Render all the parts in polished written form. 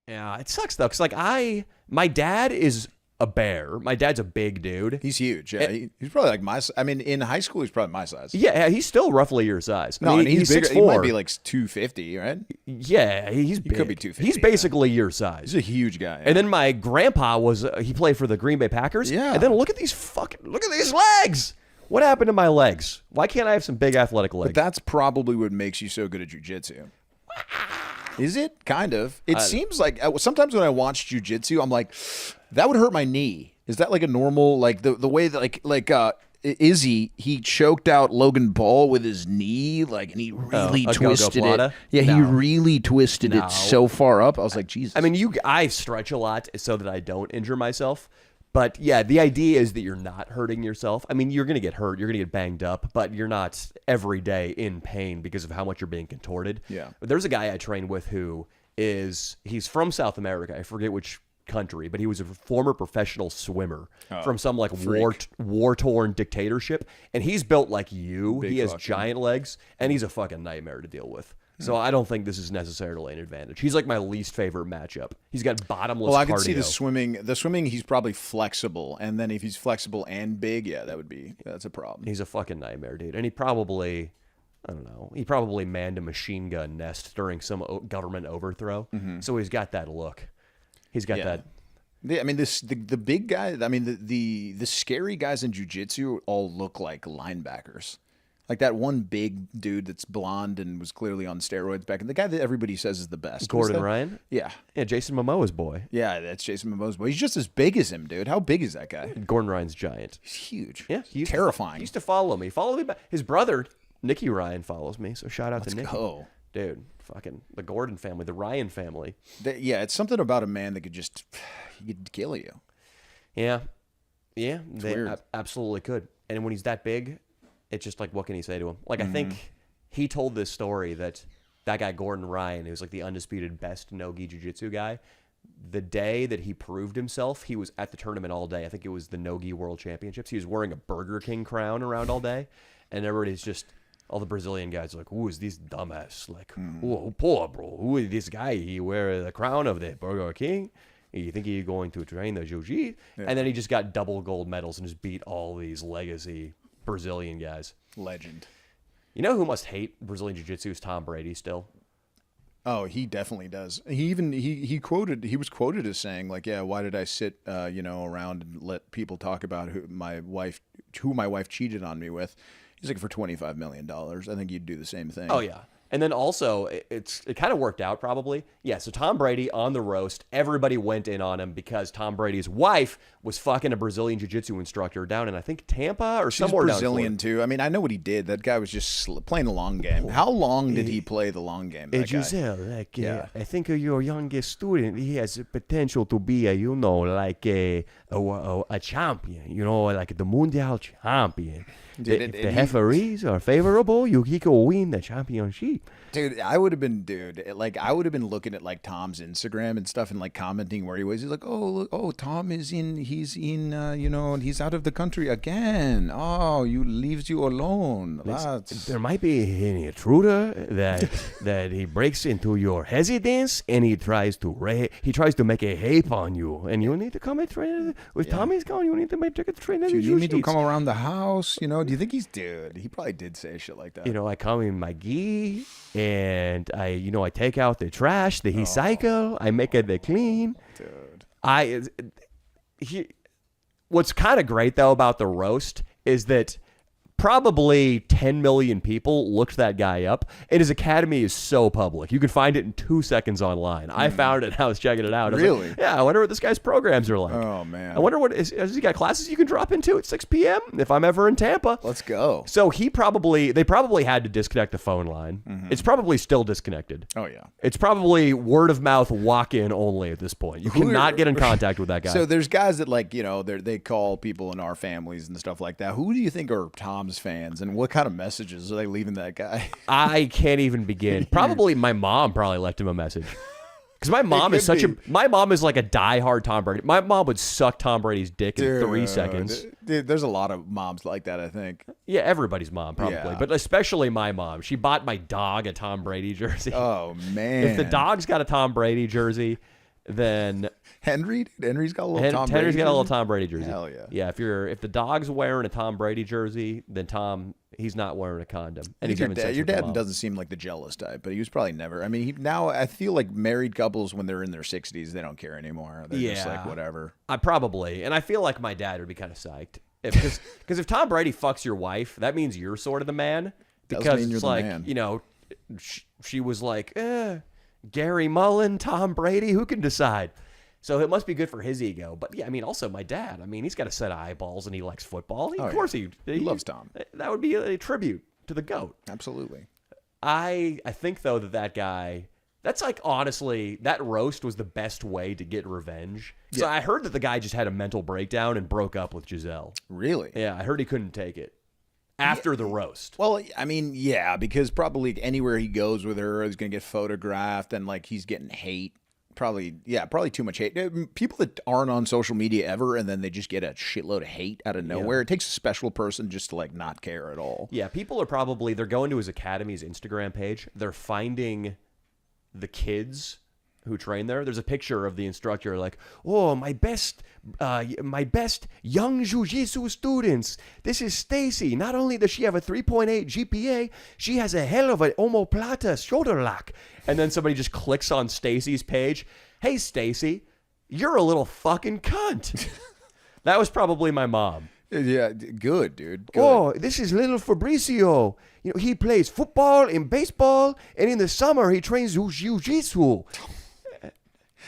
Yeah, it sucks though, because like my dad is a bear. My dad's a big dude. He's huge. Yeah, he's probably like my. I mean, in high school, he's probably my size. Yeah, he's still roughly your size. No, I mean, and he's bigger. 6'4". He might be like 250, right? Yeah, he's big. He could be 250. He's basically your size. He's a huge guy. Yeah. And then my grandpa he played for the Green Bay Packers. Yeah. And then look at these legs. What happened to my legs? Why can't I have some big athletic legs? But that's probably what makes you so good at jiu-jitsu. Is it? Kind of. It seems like sometimes when I watch jiu-jitsu, I'm like, that would hurt my knee. Is that like a normal, like the way that Izzy, he choked out Logan Paul with his knee, like, and he really twisted it. Yeah, he really twisted it so far up. I was like, Jesus. I mean, I stretch a lot so that I don't injure myself. But yeah, the idea is that you're not hurting yourself. I mean, you're going to get hurt, you're going to get banged up, but you're not every day in pain because of how much you're being contorted. Yeah. There's a guy I train with he's from South America. I forget which country, but he was a former professional swimmer from some like war-torn dictatorship, and he's built like you. He has giant legs, and he's a fucking nightmare to deal with. So I don't think this is necessarily an advantage. He's like my least favorite matchup. He's got bottomless cardio. Well, I can see the swimming. The swimming, he's probably flexible, and then if he's flexible and big, yeah, that's a problem. He's a fucking nightmare, dude. And he probably manned a machine gun nest during some government overthrow. Mm-hmm. So he's got that look. He's got that. I mean, the big guy. I mean, the scary guys in jiu-jitsu all look like linebackers. Like that one big dude that's blonde and was clearly on steroids back. And the guy that everybody says is the best. Gordon Ryan? Yeah. Yeah, Jason Momoa's boy. Yeah, that's Jason Momoa's boy. He's just as big as him, dude. How big is that guy? Gordon Ryan's giant. He's huge. Yeah. He's terrifying. He used to follow me. Follow me back. His brother, Nicky Ryan, follows me. So shout out to Nicky. Go. Dude, fucking the Gordon family, the Ryan family. Yeah, it's something about a man that he could kill you. Yeah. Yeah, they weird. Absolutely could. And when he's that big, it's just like, what can he say to him? Like, I think he told this story that guy Gordon Ryan, who's like the undisputed best no-gi jiu-jitsu guy, the day that he proved himself, he was at the tournament all day. I think it was the no-gi world championships. He was wearing a Burger King crown around all day. And everybody's just, all the Brazilian guys are like, who is this dumbass? Like, who poor, bro? Who is this guy? He wear the crown of the Burger King? You think he's going to train the jiu-jitsu? Yeah. And then he just got double gold medals and just beat all these legacy Brazilian guys. Legend. You know who must hate Brazilian jiu-jitsu is Tom Brady still. Oh, he definitely does. He was quoted as saying like, yeah, why did I sit around and let people talk about who my wife cheated on me with? He's like, for $25 million. I think you'd do the same thing. Oh yeah. And then also, it kind of worked out probably. Yeah, so Tom Brady on the roast, everybody went in on him because Tom Brady's wife was fucking a Brazilian jiu-jitsu instructor down in, I think, Tampa or somewhere down in Florida. Brazilian too. I mean, I know what he did. That guy was just playing the long game. How long did he play the long game, that guy? Gisele, I think your youngest student, he has potential to be a champion, like the Mundial champion. Dude, if the referees are favorable, he could win the championship. Dude, I would have been looking at like Tom's Instagram and stuff and like commenting where he was. He's like, oh, look, Tom he's out of the country again. Oh, leaves you alone. There might be an intruder that he breaks into your residence and he tries to make a rape on you, and you need to come and train with Tommy's gone. You need to make a train. You need to come around the house. Do you think he probably did say shit like that? I come in my gi and I take out the trash, the recycle, I make it clean. Dude. What's kind of great though about the roast is that probably 10 million people looked that guy up, and his academy is so public. You can find it in 2 seconds online. I found it and I was checking it out. Really? Like, yeah, I wonder what this guy's programs are like. Oh, man. I wonder has he got classes you can drop into at 6 p.m. if I'm ever in Tampa. Let's go. So they probably had to disconnect the phone line. Mm-hmm. It's probably still disconnected. Oh, yeah. It's probably word of mouth walk-in only at this point. You cannot get in contact with that guy. So there's guys that they call people in our families and stuff like that. Who do you think are Tom's fans, and what kind of messages are they leaving that guy? I can't even begin. Probably my mom left him a message. Because my mom is like a diehard Tom Brady. My mom would suck Tom Brady's dick in 3 seconds. Dude, there's a lot of moms like that, I think. Yeah, everybody's mom probably, but especially my mom. She bought my dog a Tom Brady jersey. Oh man! If the dog's got a Tom Brady jersey, then Henry? Dude, Henry's got a little Tom Brady Henry's got a little jersey? Tom Brady jersey. Hell yeah. Yeah, if the dog's wearing a Tom Brady jersey, then he's not wearing a condom. And he's having sex Your with the dad mom. doesn't seem like the jealous type, but he was probably never. I mean, now I feel like married couples, when they're in their 60s, they don't care anymore. They're just like, whatever. I probably. And I feel like my dad would be kind of psyched. Because if Tom Brady fucks your wife, that means you're sort of the man. Because mean you're it's the like, man. you know, she was like, Gary Mullen, Tom Brady, who can decide? So it must be good for his ego. But yeah, I mean, also my dad. I mean, he's got a set of eyeballs and he likes football. Of course he loves Tom. That would be a tribute to the GOAT. Absolutely. I think, though, that guy, that's like, honestly, that roast was the best way to get revenge. So I heard that the guy just had a mental breakdown and broke up with Gisele. Really? Yeah, I heard he couldn't take it after the roast. Well, I mean, yeah, because probably anywhere he goes with her, he's going to get photographed and like he's getting hate. Probably too much hate. People that aren't on social media ever, and then they just get a shitload of hate out of nowhere. It takes a special person just to like not care at all. Yeah, people are they're going to his academy's Instagram page. They're finding the kids who train there. There's a picture of the instructor like, oh, my best young jiu-jitsu students. This is Stacy. Not only does she have a 3.8 GPA, she has a hell of an omoplata shoulder lock. And then somebody just clicks on Stacy's page. Hey, Stacy, you're a little fucking cunt. That was probably my mom. Yeah, good, dude. Good. Oh, this is little Fabricio. You know, he plays football and baseball, and in the summer he trains jiu-jitsu.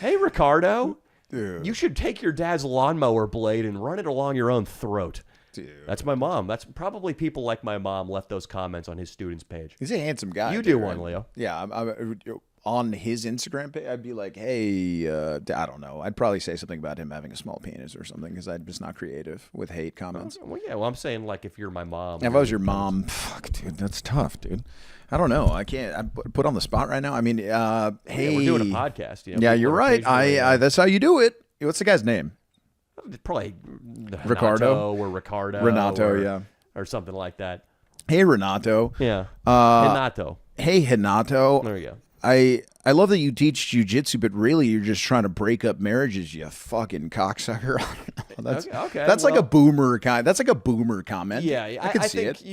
Hey, Ricardo, Dude. you should take your dad's lawnmower blade and run it along your own throat. Dude. That's my mom. That's probably people like my mom left those comments on his students' page. He's a handsome guy. You dude, do right? one, Leo. Yeah, I'm on his Instagram page, I'd be like, hey, I don't know. I'd probably say something about him having a small penis or something because I'm just not creative with hate comments. Well, yeah. Well, I'm saying like if you're my mom. If I was your mom, fuck, dude, that's tough, dude. I don't know. I can't. I'm put on the spot right now. I mean, hey, we're doing a podcast. You know, yeah, people you're are right. occasionally, That's how you do it. What's the guy's name? probably Ricardo? or Ricardo. Renato, yeah. Or something like that. Hey, Renato. Yeah. Renato. Hey, Renato. There you go. I love that you teach jiu-jitsu, but really you're just trying to break up marriages, you fucking cocksucker. That's Okay, that's like a boomer kind. That's like a boomer comment. Yeah, I can see think it.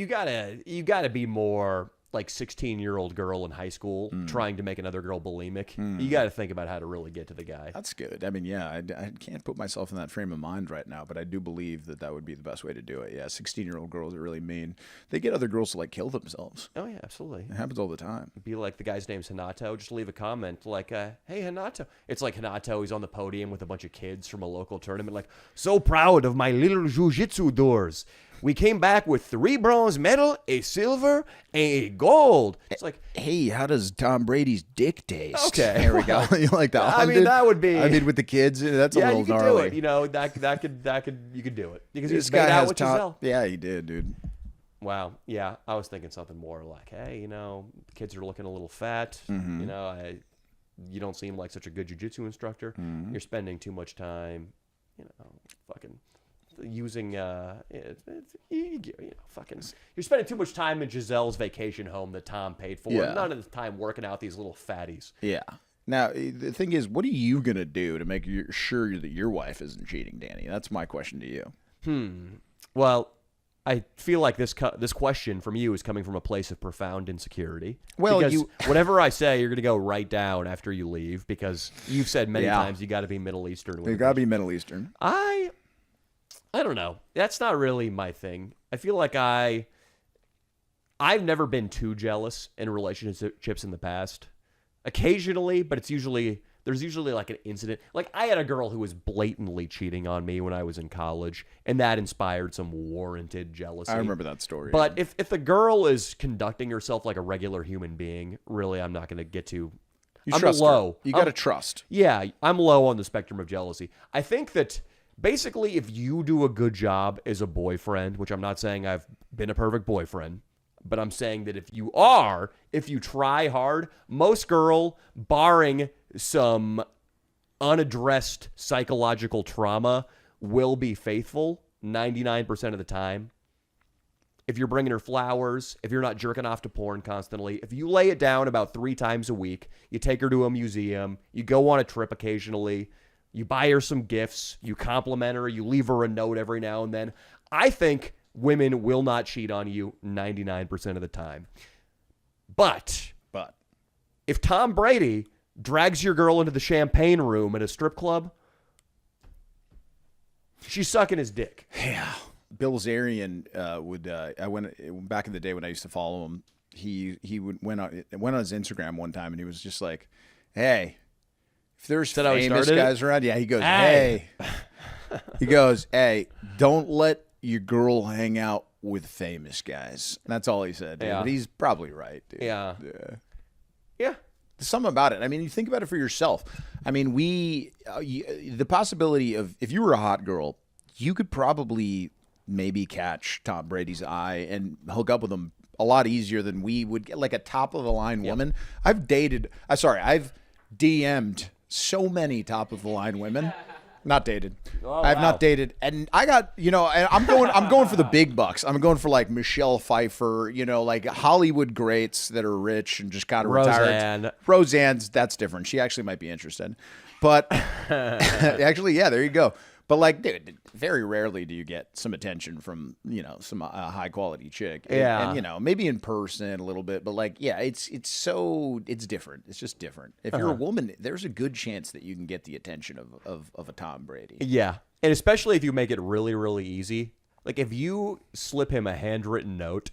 you gotta be more like 16-year-old girl in high school trying to make another girl bulimic. You got to think about how to really get to the guy. That's good. I mean, yeah, I can't put myself in that frame of mind right now, but I do believe that would be the best way to do it. Yeah, 16-year-old girls are really mean. They get other girls to like kill themselves. Oh yeah, absolutely. It happens all the time. Be like the guy's name's Hanato. Just leave a comment like, "Hey Hanato." It's like Hanato. He's on the podium with a bunch of kids from a local tournament. Like, so proud of my little jiu-jitsu doors. We came back with 3 bronze medal, a silver, and a gold. It's like, hey, how does Tom Brady's dick taste? Okay, there we go. You like that? I mean, that would be. I mean, with the kids, that's a little you could gnarly. do it. You know, you could do it because This he guy made out has with Tom. Gisele. Yeah, he did, dude. Wow. Yeah, I was thinking something more like, hey, you know, the kids are looking a little fat. You know, you don't seem like such a good jiu-jitsu instructor. You're spending too much time, you know, fucking using, you're spending too much time in Gisele's vacation home that Tom paid for. Yeah. None of the time working out these little fatties. Yeah. Now, the thing is, what are you going to do to make sure that your wife isn't cheating, Danny? That's my question to you. Well, I feel like this question from you is coming from a place of profound insecurity. Well, because whatever I say, you're going to go right down after you leave because you've said many times you got to be Middle Eastern. You got to be Middle Eastern. I don't know. That's not really my thing. I feel like I've never been too jealous in relationships in the past. Occasionally, but there's usually like an incident. Like I had a girl who was blatantly cheating on me when I was in college, and that inspired some warranted jealousy. I remember that story. But if the girl is conducting herself like a regular human being, really, I'm not going to get to. I'm low. You got to trust. Yeah, I'm low on the spectrum of jealousy. I think that basically if you do a good job as a boyfriend, which I'm not saying I've been a perfect boyfriend, but I'm saying that if you try hard, most girl, barring some unaddressed psychological trauma, will be faithful 99% of the time. if you're bringing her flowers, if you're not jerking off to porn constantly, if you lay it down about 3 times a week, you take her to a museum, you go on a trip occasionally, you buy her some gifts, you compliment her, you leave her a note every now and then, I think women will not cheat on you 99% of the time. But if Tom Brady drags your girl into the champagne room at a strip club, she's sucking his dick. Yeah. Bill Zarian would. I went back in the day when I used to follow him. He went on his Instagram one time and he was just like, "Hey, if there's famous guys around, yeah." He goes, "Hey," he goes, "Hey, don't let your girl hang out with famous guys." And that's all he said. Dude. Yeah. But he's probably right, dude. Yeah. There's something about it. I mean, you think about it for yourself. I mean, the possibility of if you were a hot girl, you could probably maybe catch Tom Brady's eye and hook up with him a lot easier than we would get, like a top of the line woman. I've DM'd so many top of the line women. Not dated. Oh, I've not dated, and I got I'm going for the big bucks. I'm going for like Michelle Pfeiffer, like Hollywood greats that are rich and just got retired. Roseanne's that's different. She actually might be interested, but actually, yeah, there you go. But like, dude, very rarely do you get some attention from some high quality chick. Yeah, and maybe in person a little bit, but like, yeah, it's different. It's just different. If you're a woman, there's a good chance that you can get the attention of a Tom Brady. Yeah, and especially if you make it really, really easy. Like if you slip him a handwritten note,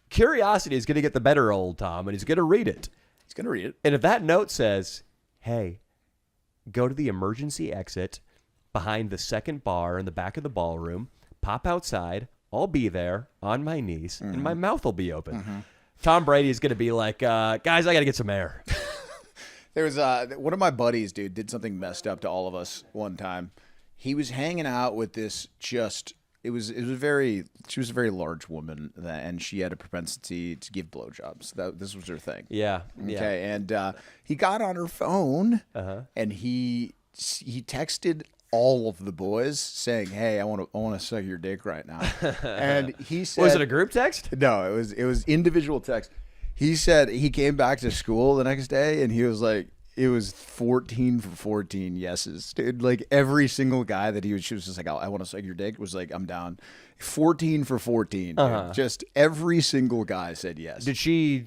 curiosity is going to get the better of old Tom, and he's going to read it. And if that note says, "Hey, go to the emergency exit behind the second bar in the back of the ballroom, pop outside, I'll be there on my knees, and my mouth will be open." Tom Brady is going to be like, guys, I got to get some air. There was one of my buddies, dude, did something messed up to all of us one time. He was hanging out with this she was a very large woman, and she had a propensity to give blowjobs. This was her thing. Yeah. Okay, and he got on her phone, and he texted all of the boys saying, "Hey, I want to suck your dick right now." And he said, "Was it a group text?" No, it was individual text. He said he came back to school the next day and he was like, it was 14 for 14 yeses, dude. Like every single guy that she was just like, "I want to suck your dick," was like, "I'm down." 14 for 14. Dude. Just every single guy said yes. Did she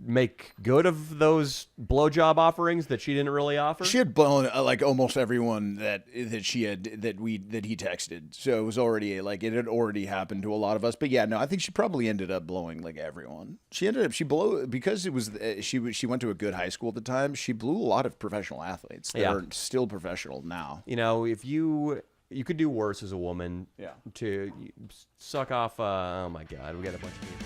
make good of those blowjob offerings that she didn't really offer? She had blown like almost everyone that he texted, so it was already it had already happened to a lot of us. But yeah, no, I think she probably ended up blowing like everyone. She blew because it was she went to a good high school at the time. She blew a lot of professional athletes that are still professional now. If you could do worse as a woman, Yeah. to suck off. Oh my God, we got a bunch of people.